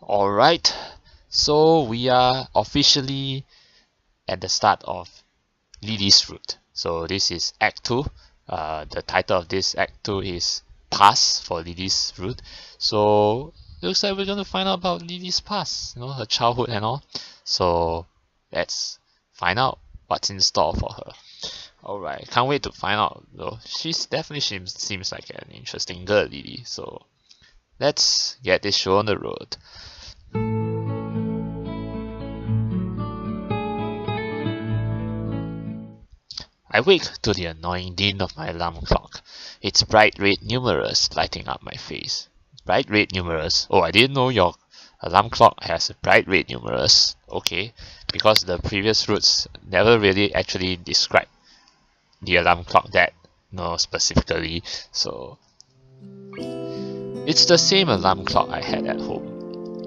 Alright, so we are officially at the start of Lilly's route. So this is Act 2. The title of this Act 2 is Past for Lilly's route. So looks like we're going to find out about Lilly's past, her childhood and all. So let's find out what's in store for her. Alright, can't wait to find out though. She's definitely seems like an interesting girl, Lilly. So let's get this show on the road. I wake to the annoying din of my alarm clock. Its bright red numerals lighting up my face. Bright red numerals? Oh, I didn't know your alarm clock has bright red numerals. Okay, because the previous routes never really actually described the alarm clock that specifically. So it's the same alarm clock I had at home.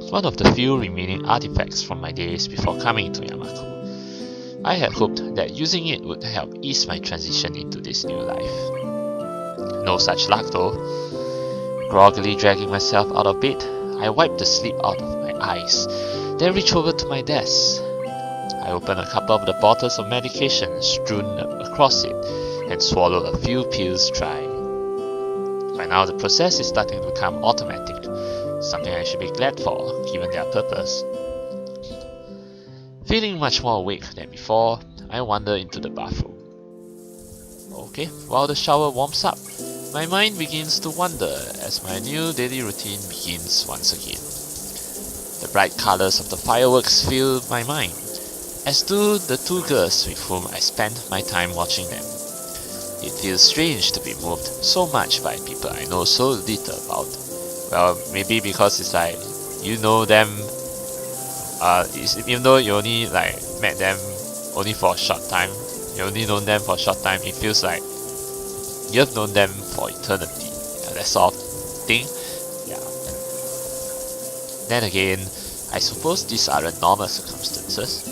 One of the few remaining artifacts from my days before coming to Yamaku. I had hoped that using it would help ease my transition into this new life. No such luck though. Groggily dragging myself out of bed, I wiped the sleep out of my eyes, then reached over to my desk. I opened a couple of the bottles of medication strewn across it and swallowed a few pills dry. By now the process is starting to become automatic, something I should be glad for given their purpose. Feeling much more awake than before, I wander into the bathroom. Okay, while the shower warms up, my mind begins to wander as my new daily routine begins once again. The bright colors of the fireworks fill my mind, as do the two girls with whom I spent my time watching them. It feels strange to be moved so much by people I know so little about. Well, maybe because it's like, you know them, even though you only met them only for a short time, you only known them for a short time, it feels like you have known them for eternity. That sort of thing. Yeah. Then again, I suppose these aren't normal circumstances.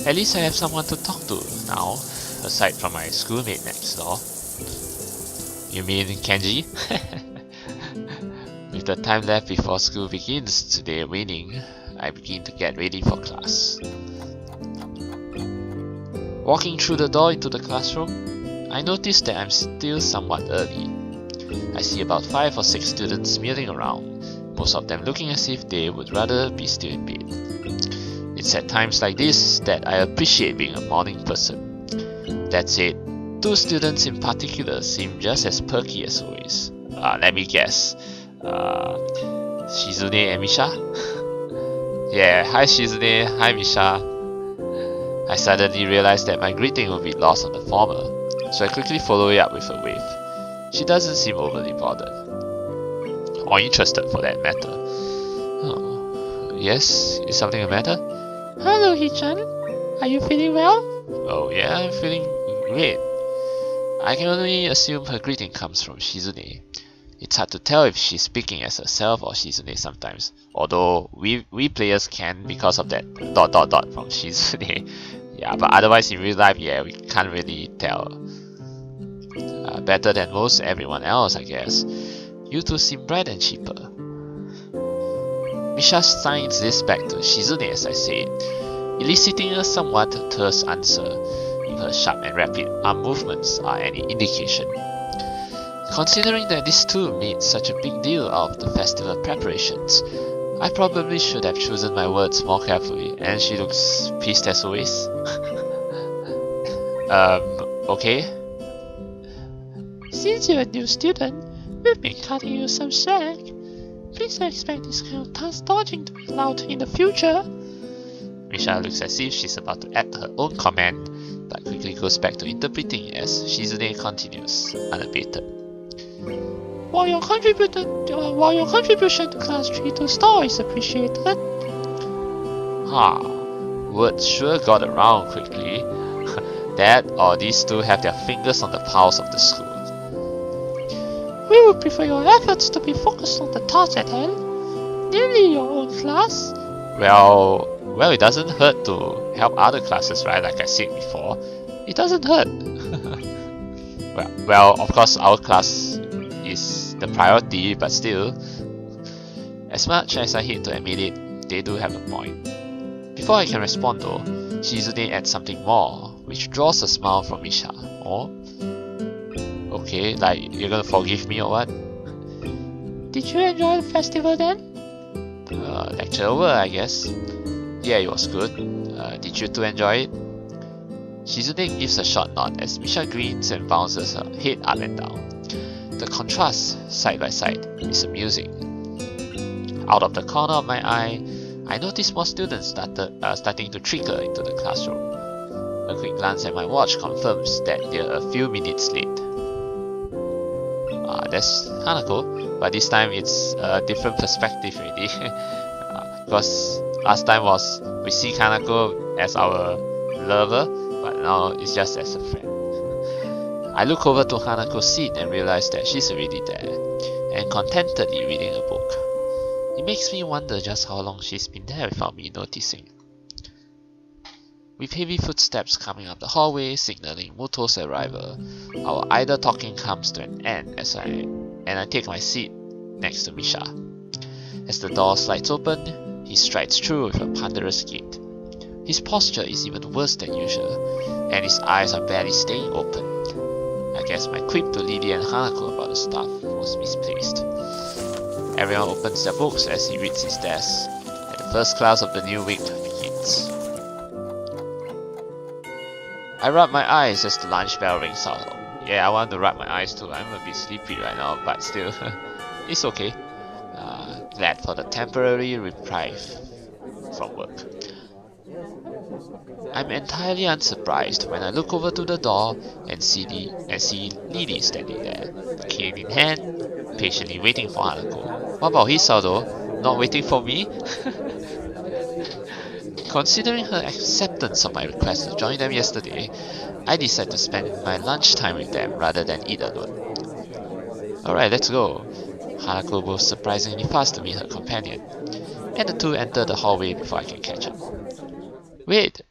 At least I have someone to talk to now, aside from my schoolmate next door. You mean Kenji? With the time left before school begins today waning, I begin to get ready for class. Walking through the door into the classroom, I notice that I'm still somewhat early. I see about 5 or 6 students milling around, most of them looking as if they would rather be still in bed. It's at times like this that I appreciate being a morning person. That said, 2 students in particular seem just as perky as always. Let me guess. Shizune and Misha? Yeah, hi Shizune, hi Misha. I suddenly realized that my greeting would be lost on the former, so I quickly follow it up with a wave. She doesn't seem overly bothered. Or interested for that matter. Oh, yes, is something the matter? Hello Hichan, are you feeling well? Oh yeah, I'm feeling great. I can only assume her greeting comes from Shizune. It's hard to tell if she's speaking as herself or Shizune sometimes, although we players can because of that ... from Shizune. Yeah, but otherwise in real life, yeah, we can't really tell. Better than most everyone else, I guess. You two seem bright and cheaper. Misha signs this back to Shizune as I say it, eliciting a somewhat terse answer, if her sharp and rapid arm movements are any indication. Considering that these two made such a big deal out of the festival preparations, I probably should have chosen my words more carefully, and she looks pissed as always. Okay. Since you're a new student, we've been cutting you some slack. Please expect this kind of task dodging to be allowed in the future. Misha looks as if she's about to add her own comment, but quickly goes back to interpreting as Shizune continues, unabated. While your contribution to class 3 store is appreciated. Words sure got around quickly. That or these two have their fingers on the pulse of the school. We would prefer your efforts to be focused on the task at hand, namely your own class. Well, it doesn't hurt to help other classes, right? Like I said before, it doesn't hurt. well, of course, our class is the priority, but still, as much as I hate to admit it, they do have a point. Before I can respond though, Shizune adds something more, which draws a smile from Misha. Oh? Okay, like you're gonna forgive me or what? Did you enjoy the festival then? Lecture over, I guess. Yeah, it was good. Did you two enjoy it? Shizune gives a short nod as Misha grins and bounces her head up and down. The contrast, side by side, is amusing. Out of the corner of my eye, I notice more students starting to trickle into the classroom. A quick glance at my watch confirms that they're a few minutes late. That's Hanako, but this time it's a different perspective already. Because last time was we see Hanako as our lover, but now it's just as a friend. I look over to Hanako's seat and realize that she's already there, and contentedly reading a book. It makes me wonder just how long she's been there without me noticing. With heavy footsteps coming up the hallway signaling Muto's arrival, our idle talking comes to an end as I take my seat next to Misha. As the door slides open, he strides through with a ponderous gait. His posture is even worse than usual, and his eyes are barely staying open. I guess my quip to Lilly and Hanako about the stuff was misplaced. Everyone opens their books as he reads his desk, and the first class of the new week begins. I rub my eyes as the lunch bell rings out. Yeah, I want to rub my eyes too. I'm a bit sleepy right now, but still, it's okay. Glad for the temporary reprieve from work. I'm entirely unsurprised when I look over to the door and see Lilly standing there, cane in hand, patiently waiting for Hanako. What about Hisao though? Not waiting for me? Considering her acceptance of my request to join them yesterday, I decided to spend my lunchtime with them rather than eat alone. Alright, let's go. Hanako moves surprisingly fast to meet her companion, and the two enter the hallway before I can catch up. Wait!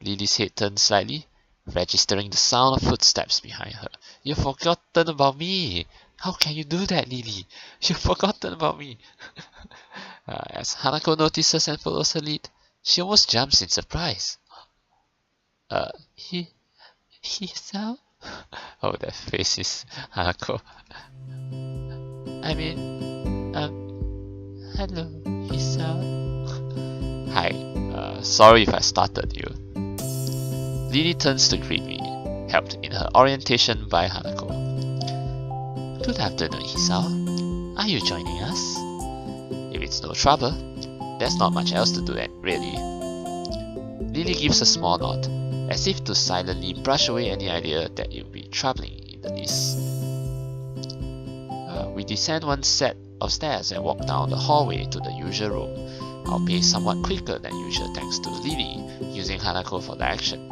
Lilly's head turns slightly, registering the sound of footsteps behind her. You've forgotten about me! How can you do that, Lilly? You've forgotten about me! As Hanako notices and follows her lead, she almost jumps in surprise. Hisao? Oh, that face is Hanako. I mean, hello, Hisao. Hi, sorry if I startled you. Lilly turns to greet me, helped in her orientation by Hanako. Good afternoon, Hisao. Are you joining us? If it's no trouble, there's not much else to do really. Lilly gives a small nod, as if to silently brush away any idea that it would be troubling in the least. We descend one set of stairs and walk down the hallway to the usual room, our pace somewhat quicker than usual thanks to Lilly using Hanako for direction,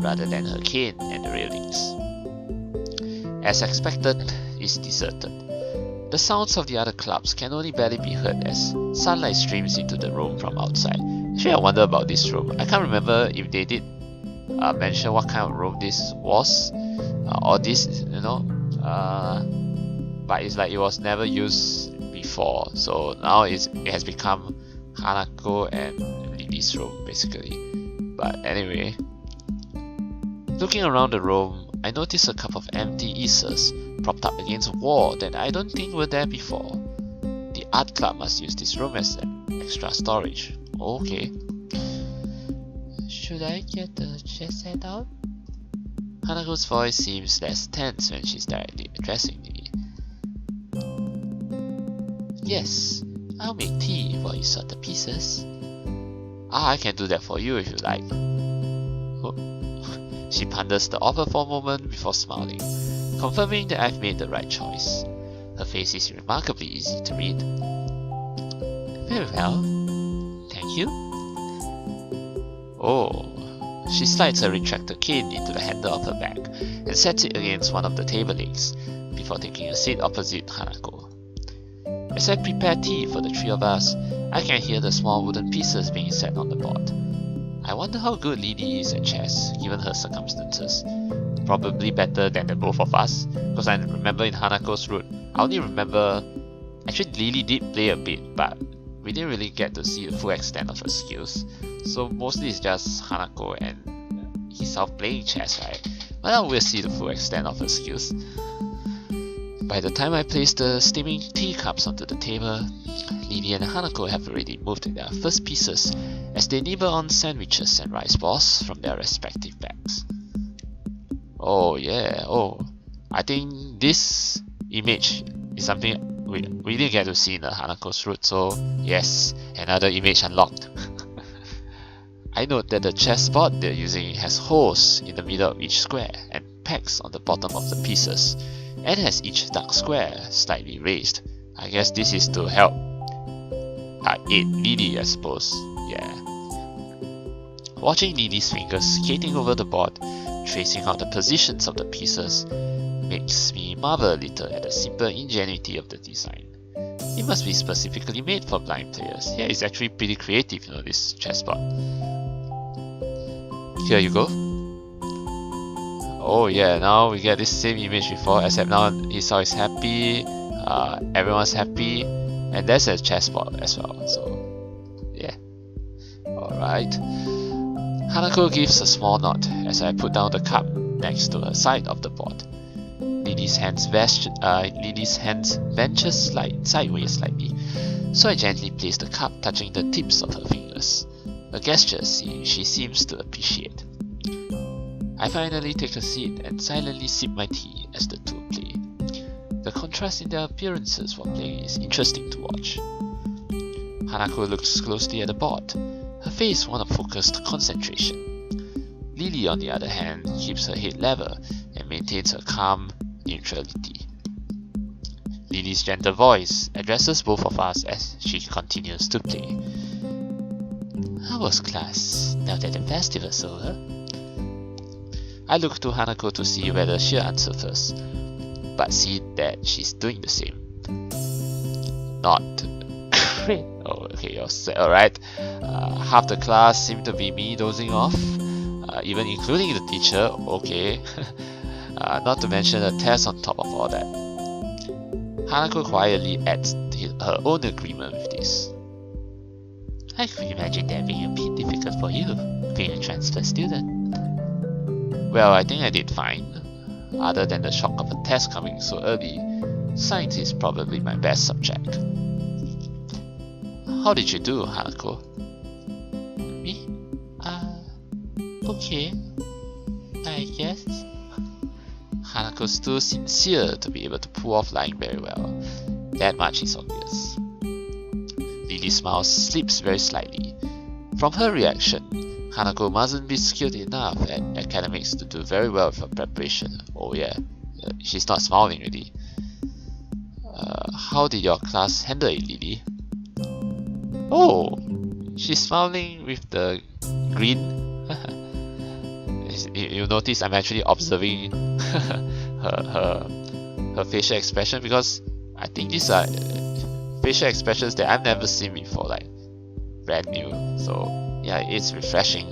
rather than her cane and the railings. As expected, it's deserted. The sounds of the other clubs can only barely be heard as sunlight streams into the room from outside. Actually, I wonder about this room. I can't remember if they did mention what kind of room this was, or this, but it's like it was never used before, so now it has become Hanako and Lilly's room basically. But anyway, looking around the room, I notice a couple of empty easels propped up against a wall that I don't think were there before. The art club must use this room as extra storage. Okay. Should I get the chess set out? Hanako's voice seems less tense when she's directly addressing me. Yes, I'll make tea while you sort the pieces. I can do that for you if you like. Oh. She ponders the offer for a moment before smiling, confirming that I've made the right choice. Her face is remarkably easy to read. Very well, thank you. Oh, she slides her retractor cane into the handle of her bag and sets it against one of the table legs before taking a seat opposite Hanako. As I prepare tea for the three of us, I can hear the small wooden pieces being set on the board. I wonder how good Lilly is at chess, given her circumstances. Probably better than the both of us, because I remember in Hanako's route, I only remember... Actually, Lilly did play a bit, but we didn't really get to see the full extent of her skills, so mostly it's just Hanako and Hisao playing chess, right? But now we'll see the full extent of her skills. By the time I place the steaming teacups onto the table, Lilly and Hanako have already moved their first pieces as they nibble on sandwiches and rice balls from their respective bags. Oh yeah, I think this image is something we didn't get to see in the Hanako's route, so yes, another image unlocked. I note that the chessboard they're using has holes in the middle of each square and pegs on the bottom of the pieces, and has each dark square slightly raised. I guess this is to help aid Lilly, I suppose. Yeah. Watching Lilly's fingers skating over the board, tracing out the positions of the pieces, makes me marvel a little at the simple ingenuity of the design. It must be specifically made for blind players. Yeah, it's actually pretty creative, you know, this chessboard. Here you go. Oh yeah, now we get this same image before, except now Hisao is happy, everyone's happy, and there's a chessboard as well, so yeah. Alright. Hanako gives a small nod as I put down the cup next to her side of the board. Lilly's hands venture sideways slightly, so I gently place the cup touching the tips of her fingers, a gesture she seems to appreciate. I finally take a seat and silently sip my tea as the two play. The contrast in their appearances while playing is interesting to watch. Hanako looks closely at the board, her face one of focused concentration. Lilly, on the other hand, keeps her head level and maintains her calm neutrality. Lilly's gentle voice addresses both of us as she continues to play. How was class, now that the festival's over? I look to Hanako to see whether she'll answer first, but see that she's doing the same. Not great. Oh, okay, you're set, alright. Half the class seemed to be me dozing off, even including the teacher, okay. Not to mention a test on top of all that. Hanako quietly adds her own agreement with this. I could imagine that being a bit difficult for you, being a transfer student. Well, I think I did fine. Other than the shock of a test coming so early, science is probably my best subject. How did you do, Hanako? Me? Okay, I guess. Hanako's too sincere to be able to pull off lying very well. That much is obvious. Lilly's smile slips very slightly. From her reaction, Hanako mustn't be skilled enough at academics to do very well with her preparation. Oh yeah, she's not smiling really. How did your class handle it, Lilly? Oh, she's smiling with the green. You notice I'm actually observing her facial expression, because I think these are facial expressions that I've never seen before, like brand new. So yeah, it's refreshing.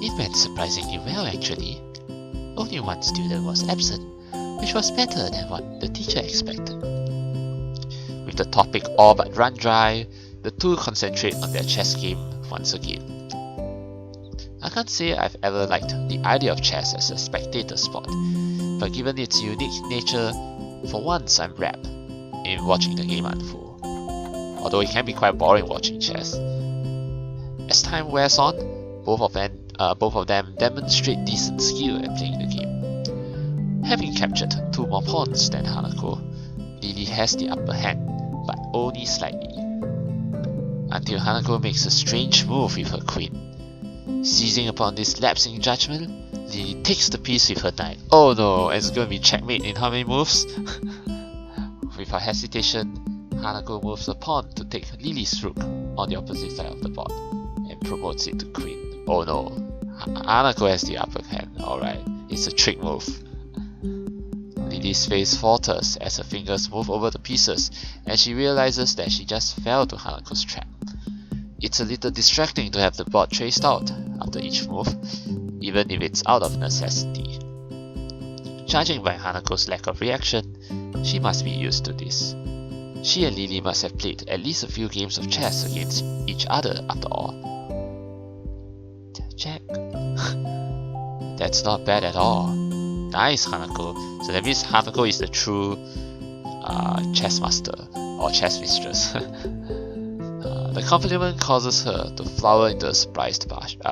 It went surprisingly well actually. Only one student was absent, which was better than what the teacher expected. With the topic all but run dry, the two concentrate on their chess game once again. I can't say I've ever liked the idea of chess as a spectator sport, but given its unique nature, for once I'm rapt in watching the game unfold. Although it can be quite boring watching chess. As time wears on, both of them demonstrate decent skill at playing the game. Having captured 2 more pawns than Hanako, Lilly has the upper hand, but only slightly. Until Hanako makes a strange move with her queen. Seizing upon this lapse in judgment, Lilly takes the piece with her knight. Oh no, it's gonna be checkmate in how many moves? With her hesitation, Hanako moves a pawn to take Lilly's rook on the opposite side of the board and promotes it to queen. Oh no, Hanako has the upper hand. Alright, it's a trick move. Lilly's face falters as her fingers move over the pieces and she realizes that she just fell to Hanako's trap. It's a little distracting to have the board traced out after each move, even if it's out of necessity. Judging by Hanako's lack of reaction, she must be used to this. She and Lilly must have played at least a few games of chess against each other after all. Check. That's not bad at all. Nice, Hanako. So that means Hanako is the true chess master or chess mistress. The compliment causes her to flower into a surprised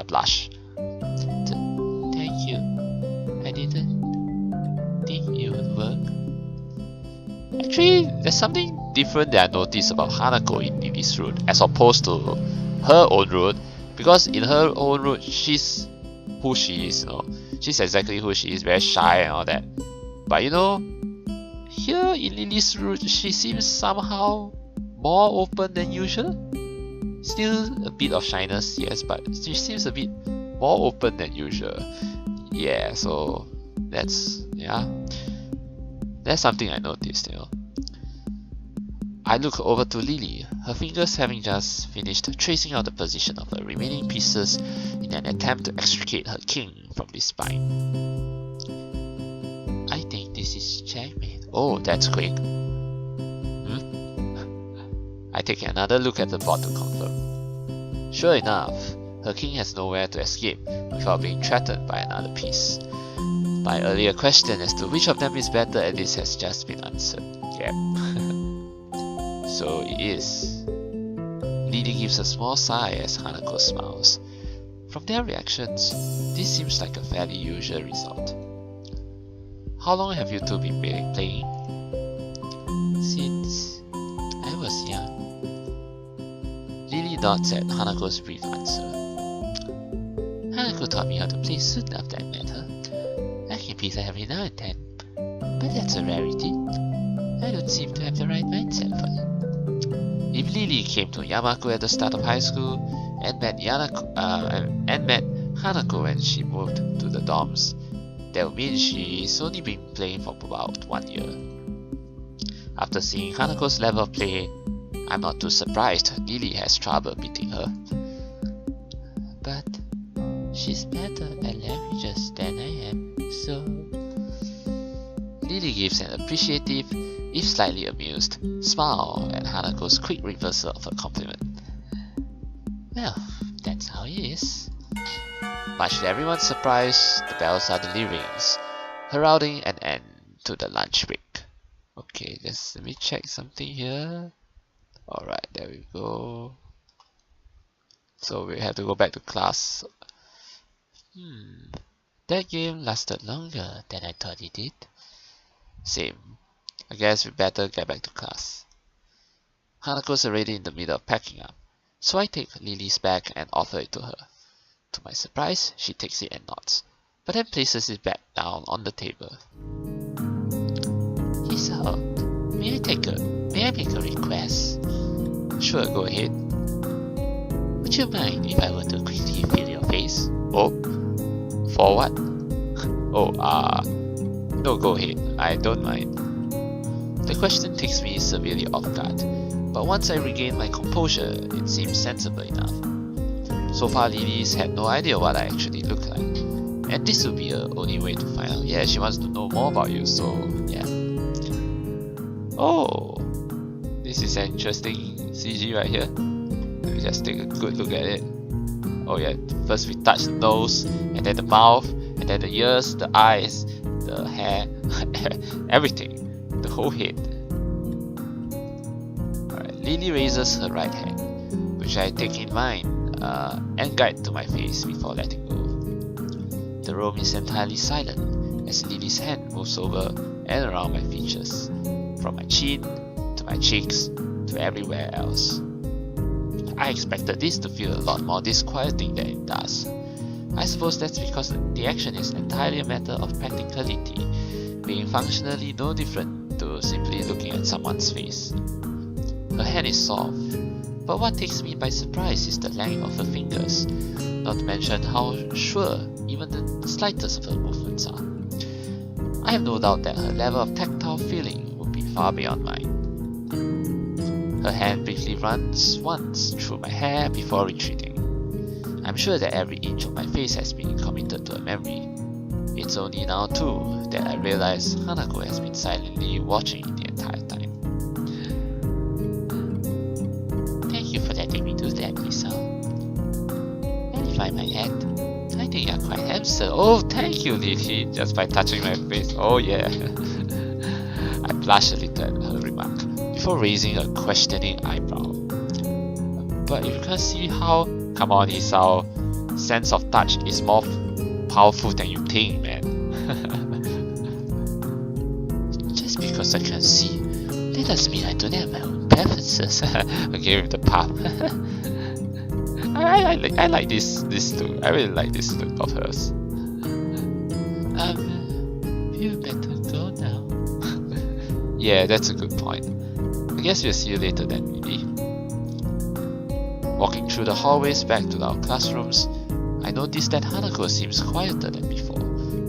blush. Thank you. I didn't think it would work. Actually, there's something different that I noticed about Hanako in Lilly's route as opposed to her own route, because in her own route she's who she is, she's exactly who she is, very shy and all that. But here in Lilly's route she seems somehow more open than usual. Still a bit of shyness, yes, but she seems a bit more open than usual. Yeah, so that's something I noticed, I look over to Lilly, her fingers having just finished tracing out the position of her remaining pieces in an attempt to extricate her king from this spine. I think this is checkmate. Oh, that's quick. I take another look at the board to confirm. Sure enough, her king has nowhere to escape without being threatened by another piece. My earlier question as to which of them is better at this has just been answered. Yep. So it is. Lilly gives a small sigh as Hanako smiles. From their reactions, this seems like a fairly usual result. How long have you two been playing? Since I was young. Lilly nods at Hanako's brief answer. Hanako taught me how to play soon after I met her. I can beat her every now and then, but that's a rarity. I don't seem to have the right mindset for it. If Lilly came to Yamaku at the start of high school and met Hanako when she moved to the dorms, that would mean she's only been playing for about 1 year. After seeing Hanako's level of play, I'm not too surprised Lilly has trouble beating her. But she's better at languages than I am, so... Lilly gives an appreciative, if slightly amused, smile at Hanako's quick reversal of her compliment. Well, that's how it is. Much to everyone's surprise, the bells are delivering, heralding an end to the lunch break. Okay, just let me check something here. Alright, there we go. So we have to go back to class. That game lasted longer than I thought it did. Same. I guess we better get back to class. Hanako's already in the middle of packing up, so I take Lilly's bag and offer it to her. To my surprise, she takes it and nods, but then places it back down on the table. Hisao, may I make a request? Sure, go ahead. Would you mind if I were to quickly feel your face? Oh, for what? No, go ahead. I don't mind. The question takes me severely off guard, but once I regain my composure, it seems sensible enough. So far, Lilly's had no idea what I actually look like, and this will be the only way to find out. Yeah, she wants to know more about you, so yeah. Oh, this is an interesting CG right here. Let me just take a good look at it. Oh yeah, first we touch the nose, and then the mouth, and then the ears, the eyes, the hair, everything, the whole head. Alright, Lilly raises her right hand, which I take in mine and guide to my face before letting go. The room is entirely silent as Lilly's hand moves over and around my features, from my chin to my cheeks to everywhere else. I expected this to feel a lot more disquieting than it does. I suppose that's because the action is entirely a matter of practicality, being functionally no different to simply looking at someone's face. Her hand is soft, but what takes me by surprise is the length of her fingers, not to mention how sure even the slightest of her movements are. I have no doubt that her level of tactile feeling would be far beyond mine. Her hand briefly runs once through my hair before retreating. I'm sure that every inch of my face has been committed to a memory. It's only now too that I realize Hanako has been silently watching it the entire time. by my head. I think you're quite handsome. Oh, thank you, Lilly, just by touching my face. Oh yeah. I blushed a little at her remark, before raising a questioning eyebrow. But you can't see how... Come on, Hisao. Sense of touch is more powerful than you think, man. Just because I can see, that doesn't mean I don't have my own preferences. Okay, with the puff. I like this look. I really like this look of hers. You better go now. Yeah, that's a good point. I guess we'll see you later then, maybe. Walking through the hallways back to our classrooms, I noticed that Hanako seems quieter than before,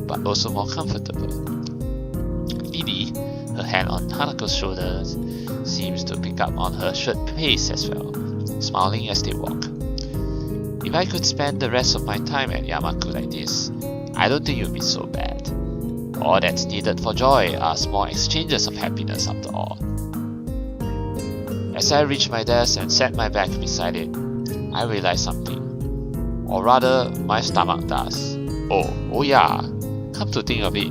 but also more comfortable. Lilly, her hand on Hanako's shoulders, seems to pick up on her shirt pace as well, smiling as they walk. If I could spend the rest of my time at Yamaku like this, I don't think it would be so bad. All that's needed for joy are small exchanges of happiness after all. As I reached my desk and set my bag beside it, I realized something. Or rather, my stomach does. Oh yeah, come to think of it.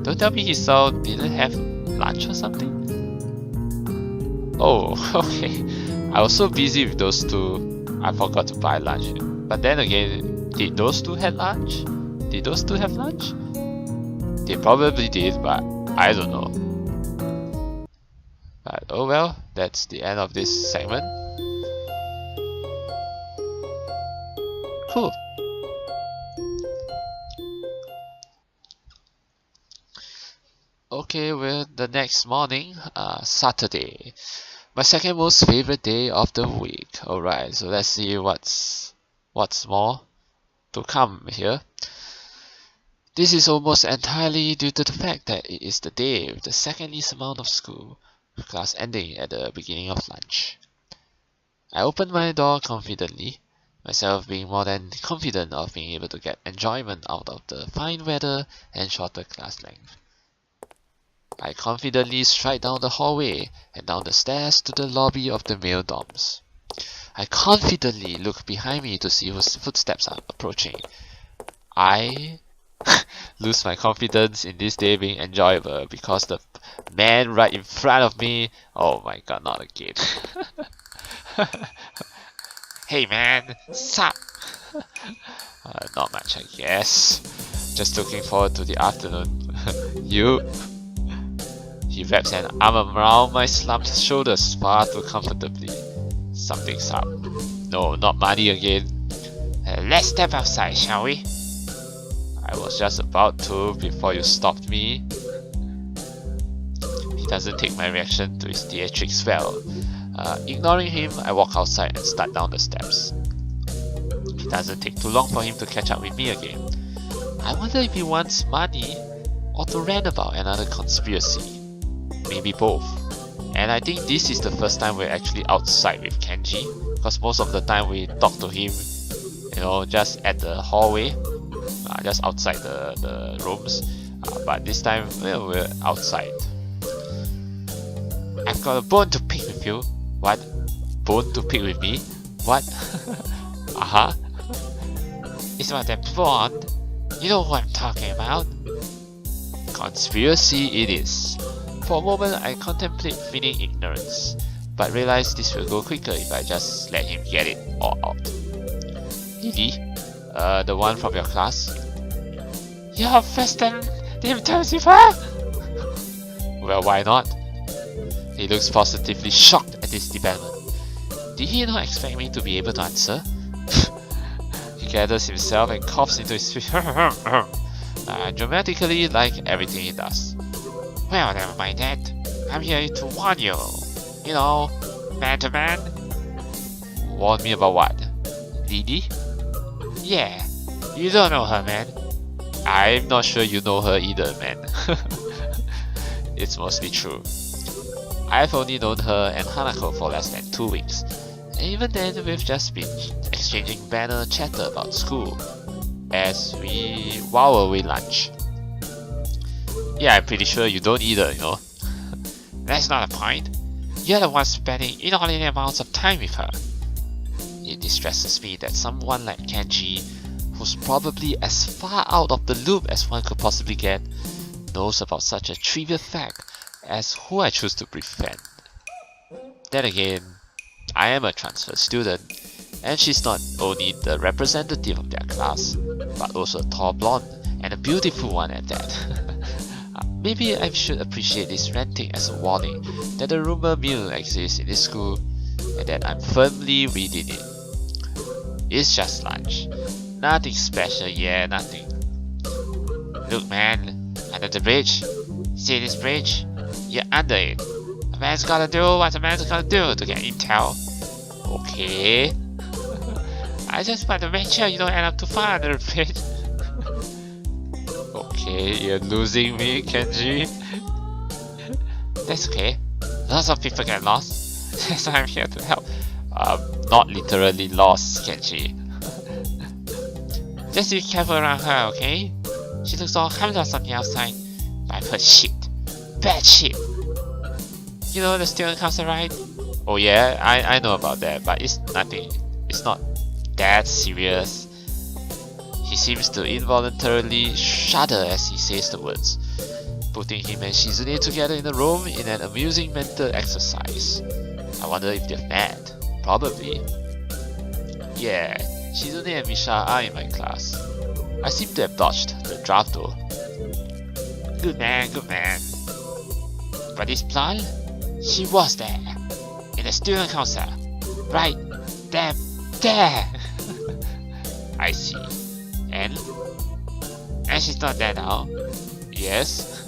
Don't tell me Hisao didn't have lunch or something? Oh, okay. I was so busy with those two, I forgot to buy lunch. But then again, did those two have lunch? Did those two have lunch? They probably did, but I don't know. But oh well, that's the end of this segment. Cool. Okay, well, the next morning, Saturday. My second most favorite day of the week. Alright, so let's see what's more to come here. This is almost entirely due to the fact that it is the day with the second least amount of school, with class ending at the beginning of lunch. I opened my door confidently, myself being more than confident of being able to get enjoyment out of the fine weather and shorter class length. I confidently stride down the hallway and down the stairs to the lobby of the male dorms. I confidently look behind me to see whose footsteps are approaching. I lose my confidence in this day being enjoyable because the man right in front of me... Oh my god, not again. Hey man, sup? Not much, I guess. Just looking forward to the afternoon. You? He wraps an arm around my slumped shoulders far too comfortably. Something's up. No, not money again. Let's step outside, shall we? I was just about to before you stopped me. He doesn't take my reaction to his theatrics well. Ignoring him, I walk outside and start down the steps. It doesn't take too long for him to catch up with me again. I wonder if he wants money or to rant about another conspiracy. Maybe both. And I think this is the first time we're actually outside with Kenji, because most of the time we talk to him, you know, just at the hallway, just outside the rooms. But this time, well, we're outside. I've got a bone to pick with you. What? Bone to pick with me? What? It's about that blonde. You know what I'm talking about. Conspiracy it is. For a moment, I contemplate feigning ignorance, but realize this will go quicker if I just let him get it all out. Lilly? The one from your class? You're first time terms with her? Well, why not? He looks positively shocked at this development. Did he not expect me to be able to answer? He gathers himself and coughs into his speech. Dramatically, like everything he does. Well, never mind that. I'm here to warn you. You know, man to man. Warn me about what? Lilly? Yeah, you don't know her, man. I'm not sure you know her either, man. It's mostly true. I've only known her and Hanako for less than 2 weeks. And even then, we've just been exchanging banner chatter about school as we while away lunch. Yeah, I'm pretty sure you don't either, you know. That's not the point. You're the one spending inordinate amounts of time with her. It distresses me that someone like Kenji, who's probably as far out of the loop as one could possibly get, knows about such a trivial fact as who I choose to befriend. Then again, I am a transfer student, and she's not only the representative of their class, but also a tall blonde, and a beautiful one at that. Maybe I should appreciate this ranting as a warning that a rumor mill exists in this school, and that I'm firmly reading it. It's just lunch. Nothing special, yeah, nothing. Look man, under the bridge. See this bridge? You're under it. A man's gotta do what a man's gotta do to get intel. Okay. I just want to make sure you don't end up too far under the bridge. Okay, you're losing me, Kenji. That's okay. Lots of people get lost. So I'm here to help. Not literally lost, Kenji. Just be careful around her, okay? She looks all harmless on the outside, but I've heard shit. Bad shit. You know the student council, right? Oh yeah, I know about that, but it's nothing. It's not that serious. He seems to involuntarily shudder as he says the words, putting him and Shizune together in a room in an amusing mental exercise. I wonder if they're mad. Probably. Yeah, Shizune and Misha are in my class. I seem to have dodged the draft though. Good man, good man. But this blonde, she was there, in the student council, right there. I see. And she's not there now. Yes.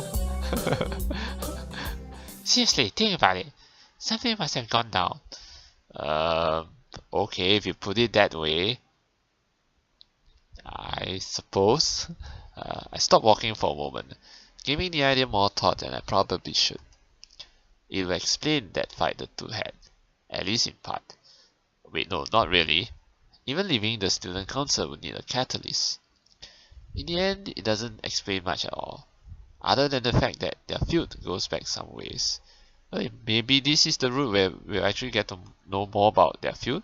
Seriously, think about it. Something must have gone down. Okay, if you put it that way, I suppose. I stopped walking for a moment, giving the idea more thought than I probably should. It will explain that fight the two had, at least in part. Wait, no, not really. Even leaving the student council would need a catalyst. In the end, it doesn't explain much at all, other than the fact that their feud goes back some ways. Maybe this is the route where we'll actually get to know more about their feud.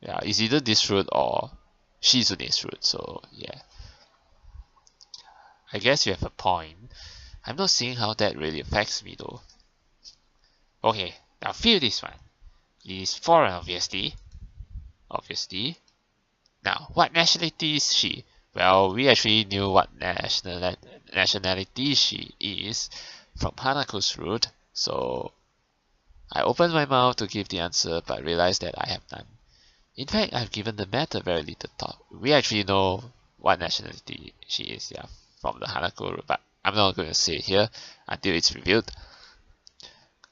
Yeah, it's either this route or Shizune's route, so yeah. I guess you have a point. I'm not seeing how that really affects me though. Okay, now feel this one. It is foreign, obviously. Now, what nationality is she? Well, we actually knew what nationality she is from Hanako's route, so I opened my mouth to give the answer, but realized that I have none. In fact, I've given the matter very little thought. We actually know what nationality she is, yeah, from the Hanako route, but I'm not going to say it here until it's revealed.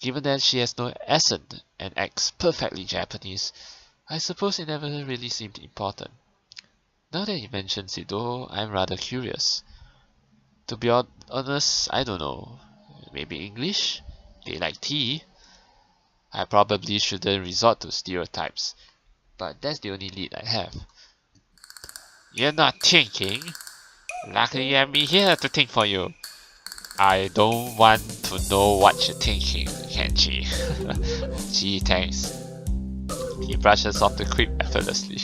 Given that she has no accent and acts perfectly Japanese, I suppose it never really seemed important. Now that he mentions it though, I'm rather curious. To be honest, I don't know. Maybe English? They like tea. I probably shouldn't resort to stereotypes, but that's the only lead I have. You're not thinking? Luckily you have me here to think for you. I don't want to know what you're thinking, Kenji. Gee, thanks. He brushes off the quip effortlessly.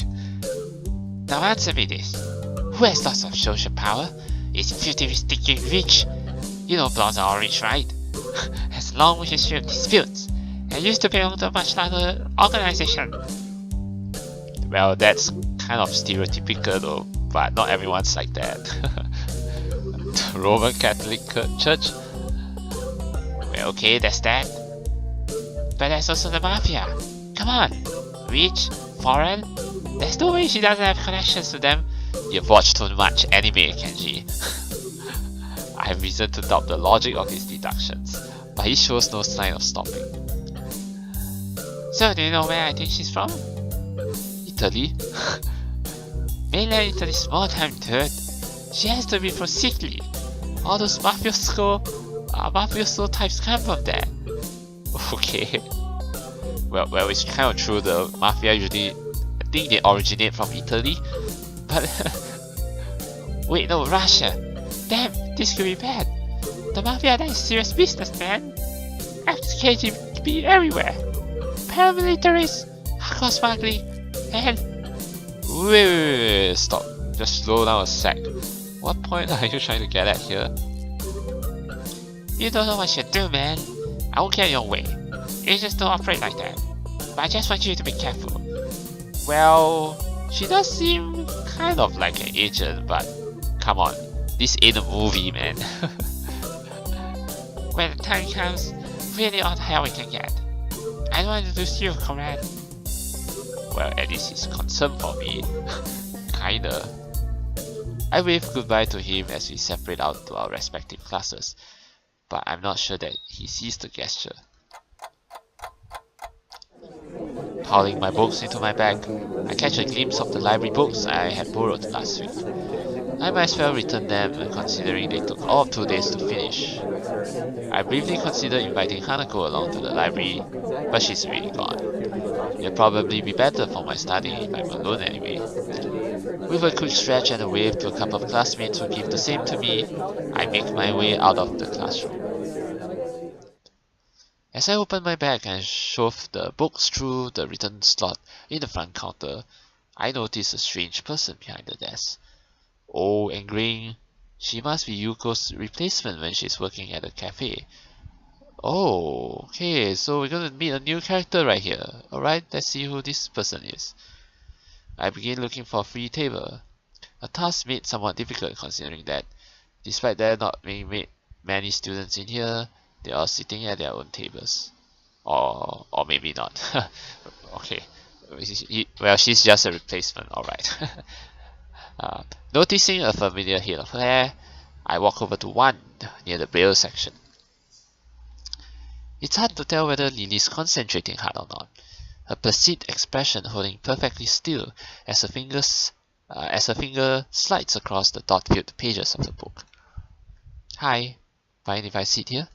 Now answer me this. Who has lots of social power? Is futuristically rich? You know blondes are all rich, right? Has long history of disputes, and used to belong to a much larger organization. Well, that's kind of stereotypical though, but not everyone's like that. The Roman Catholic Church? Well, okay, that's that. But there's also the Mafia. Come on! Rich? Foreign? There's no way she doesn't have connections to them. You've watched too much anime, Kenji. I have reason to doubt the logic of his deductions, but he shows no sign of stopping. So, do you know where I think she's from? Italy? Mainland Italy's small time, dude. She has to be from Sicily. All those mafioso types come from there. Okay. Well, it's kind of true. The mafia usually, I think they originate from Italy. But wait, no, Russia. Damn, this could be bad. The mafia is serious business, man. Ex-KGB everywhere. Paramilitaries, hardcore smuggling, And Wait, stop. Just slow down a sec. What point are you trying to get at here? you don't know what you do, man. I won't get your way. You just don't operate like that. But I just want you to be careful. Well, she does seem kind of like an agent, but come on, this ain't a movie, man. When the time comes, really all the hell we can get. I don't want to lose you, Conrad. Well, at least he's concerned for me. Kinda. I wave goodbye to him as we separate out to our respective classes, but I'm not sure that he sees the gesture. Hauling my books into my bag, I catch a glimpse of the library books I had borrowed last week. I might as well return them, considering they took all of 2 days to finish. I briefly considered inviting Hanako along to the library, but she's already gone. It'll probably be better for my studying if I'm alone anyway. With a quick stretch and a wave to a couple of classmates who give the same to me, I make my way out of the classroom. As I open my bag and shove the books through the return slot in the front counter, I notice a strange person behind the desk. Old and graying, she must be Yuko's replacement when she's working at a cafe. Oh, okay, so we're gonna meet a new character right here. Alright, let's see who this person is. I begin looking for a free table. A task made somewhat difficult considering that, despite there not being many students in here, they are sitting at their own tables. Or maybe not. Okay. Well, she's just a replacement, alright. Noticing a familiar head of hair, I walk over to one near the braille section. It's hard to tell whether Lilly's concentrating hard or not. Her placid expression holding perfectly still as her finger slides across the dot-filled pages of the book. Hi, mind if I sit here?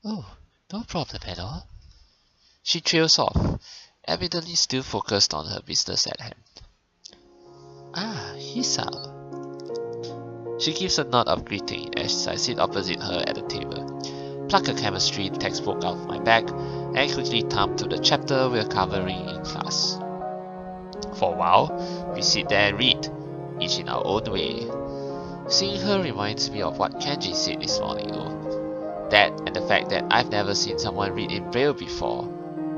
Oh, no problem at all. She trails off, evidently still focused on her business at hand. Ah, Hisao. She gives a nod of greeting as I sit opposite her at the table, pluck a chemistry textbook out of my bag, and quickly thumb to the chapter we're covering in class. For a while, we sit there and read, each in our own way. Seeing her reminds me of what Kenji said this morning though. That and the fact that I've never seen someone read in braille before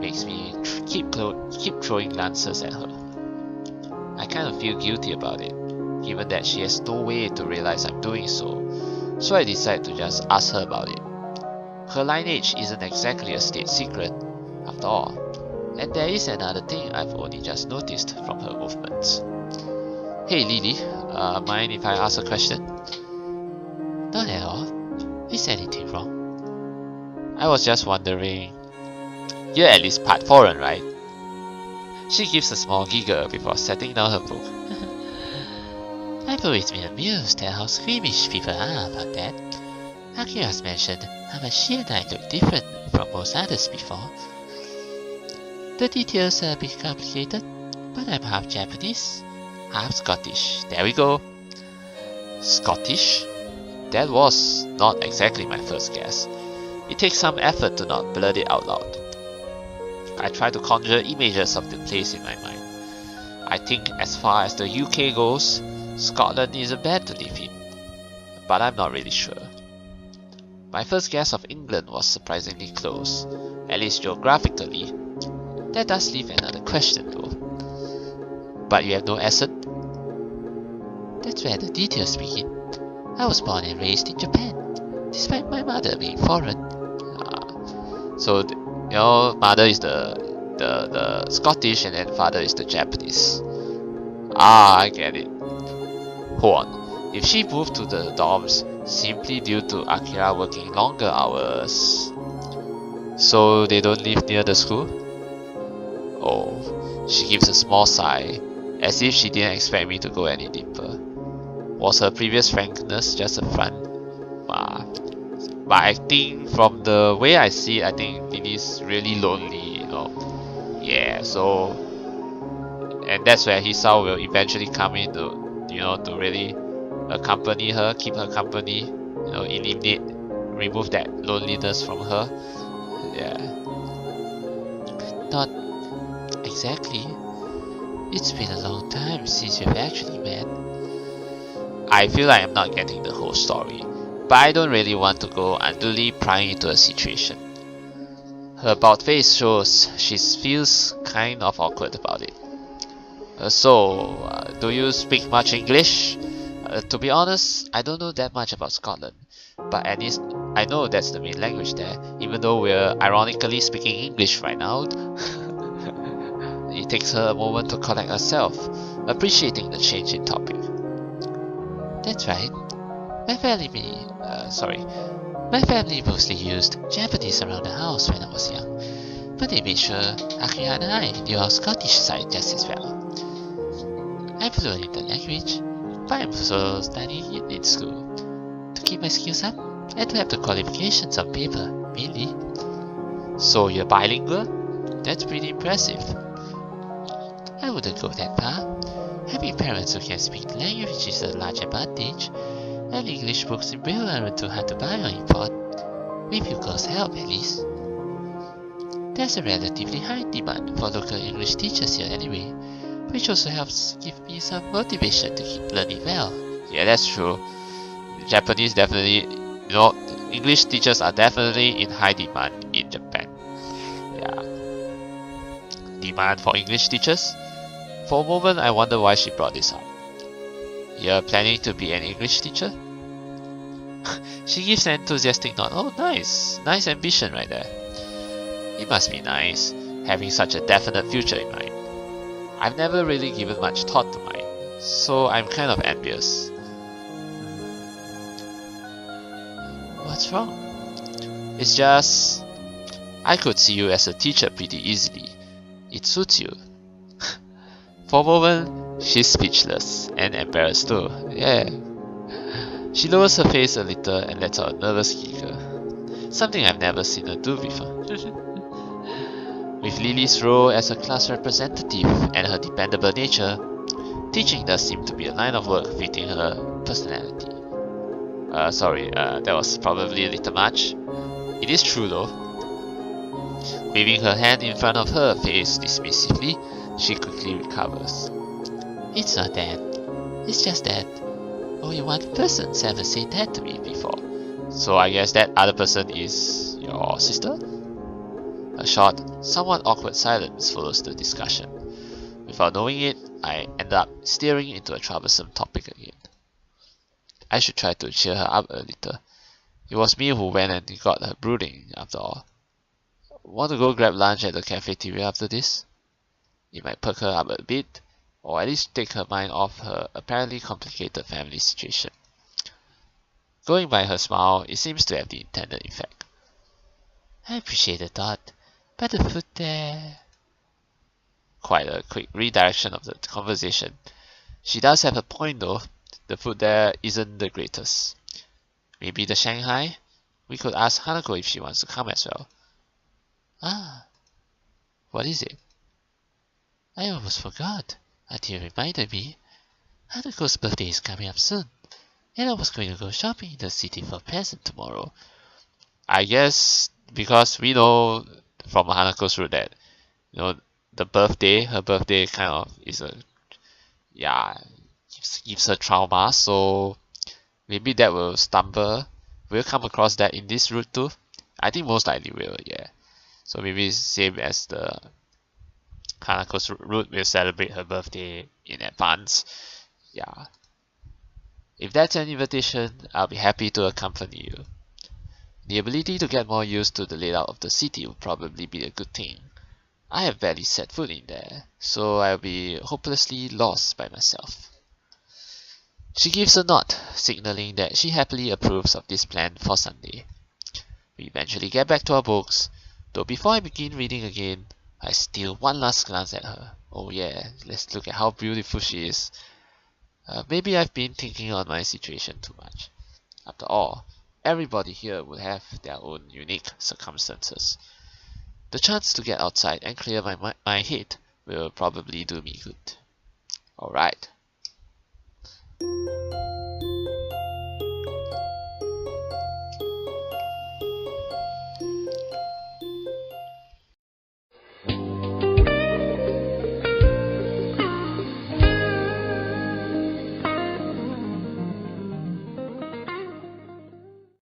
makes me keep throwing glances at her. I kind of feel guilty about it, given that she has no way to realize I'm doing so I decide to just ask her about it. Her lineage isn't exactly a state secret, after all, and there is another thing I've only just noticed from her movements. Hey Lily, mind if I ask a question? Not at all. Is anything wrong? I was just wondering, you're at least part foreign, right? She gives a small giggle before setting down her book. I've always been amused at how squeamish people are about that. Akira's mentioned how much she and I look different from most others before. The details are a bit complicated, but I'm half Japanese, half Scottish. There we go. Scottish? That was not exactly my first guess. It takes some effort to not blurt it out loud. I try to conjure images of the place in my mind. I think as far as the UK goes, Scotland isn't bad to live in, but I'm not really sure. My first guess of England was surprisingly close, at least geographically. That does leave another question though. But you have no accent? That's where the details begin. I was born and raised in Japan, despite my mother being foreign. So your mother is the Scottish and then father is the Japanese. Ah, I get it. Hold on. If she moved to the dorms simply due to Akira working longer hours, so they don't live near the school? Oh, she gives a small sigh, as if she didn't expect me to go any deeper. Was her previous frankness just a front? But I think from the way I see it, I think Lily's really lonely, you know. Yeah, so, and that's where Hisao will eventually come in to, you know, to really accompany her, keep her company, you know, remove that loneliness from her. Yeah. Not exactly? It's been a long time since we've actually met. I feel like I'm not getting the whole story, but I don't really want to go unduly prying into a situation. Her about face shows she feels kind of awkward about it. Do you speak much English? To be honest, I don't know that much about Scotland, but at least I know that's the main language there, even though we're ironically speaking English right now. It takes her a moment to collect herself, appreciating the change in topic. That's right. My family mostly used Japanese around the house when I was young, but they made sure Akira and I knew our Scottish side just as well. I'm fluent in the language, but I'm also studying it in school to keep my skills up and to have the qualifications on paper, mainly. So you're bilingual? That's pretty impressive. I wouldn't go that far. Having parents who can speak the language is a large advantage, and English books in Braille aren't too hard to buy or import, with you girls' help at least. There's a relatively high demand for local English teachers here anyway, which also helps give me some motivation to keep learning well. Yeah, that's true. Japanese definitely, English teachers are definitely in high demand in Japan. Yeah. Demand for English teachers? For a moment, I wonder why she brought this up. You're planning to be an English teacher? She gives an enthusiastic nod. Oh, nice. Nice ambition right there. It must be nice, having such a definite future in mind. I've never really given much thought to mine, so I'm kind of envious. What's wrong? It's just, I could see you as a teacher pretty easily. It suits you. For a moment, she's speechless and embarrassed too. Yeah. She lowers her face a little and lets out a nervous giggle. Something I've never seen her do before. With Lily's role as a class representative and her dependable nature, teaching does seem to be a line of work fitting her personality. That was probably a little much. It is true though. Waving her hand in front of her face dismissively, she quickly recovers. It's not that. It's just that only one person's ever said that to me before. So I guess that other person is your sister? A short, somewhat awkward silence follows the discussion. Without knowing it, I end up steering into a troublesome topic again. I should try to cheer her up a little. It was me who went and got her brooding, after all. Want to go grab lunch at the cafeteria after this? It might perk her up a bit, or at least take her mind off her apparently complicated family situation. Going by her smile, it seems to have the intended effect. I appreciate the thought, but the food there... Quite a quick redirection of the conversation. She does have a point though. The food there isn't the greatest. Maybe the Shanghai? We could ask Hanako if she wants to come as well. Ah, what is it? I almost forgot until you reminded me. Hanako's birthday is coming up soon, and I was going to go shopping in the city for a present tomorrow. I guess because we know from Hanako's route that, her birthday kind of is gives her trauma, so maybe that will stumble. We'll come across that in this route too. I think most likely will, yeah. So maybe same as the Hanako's route, will celebrate her birthday in advance. Yeah. If that's an invitation, I'll be happy to accompany you. The ability to get more used to the layout of the city will probably be a good thing. I have barely set foot in there, so I'll be hopelessly lost by myself. She gives a nod, signaling that she happily approves of this plan for Sunday. We eventually get back to our books, though before I begin reading again, I steal one last glance at her. Oh yeah, let's look at how beautiful she is. Maybe I've been thinking on my situation too much. After all, everybody here would have their own unique circumstances. The chance to get outside and clear my head will probably do me good. Alright,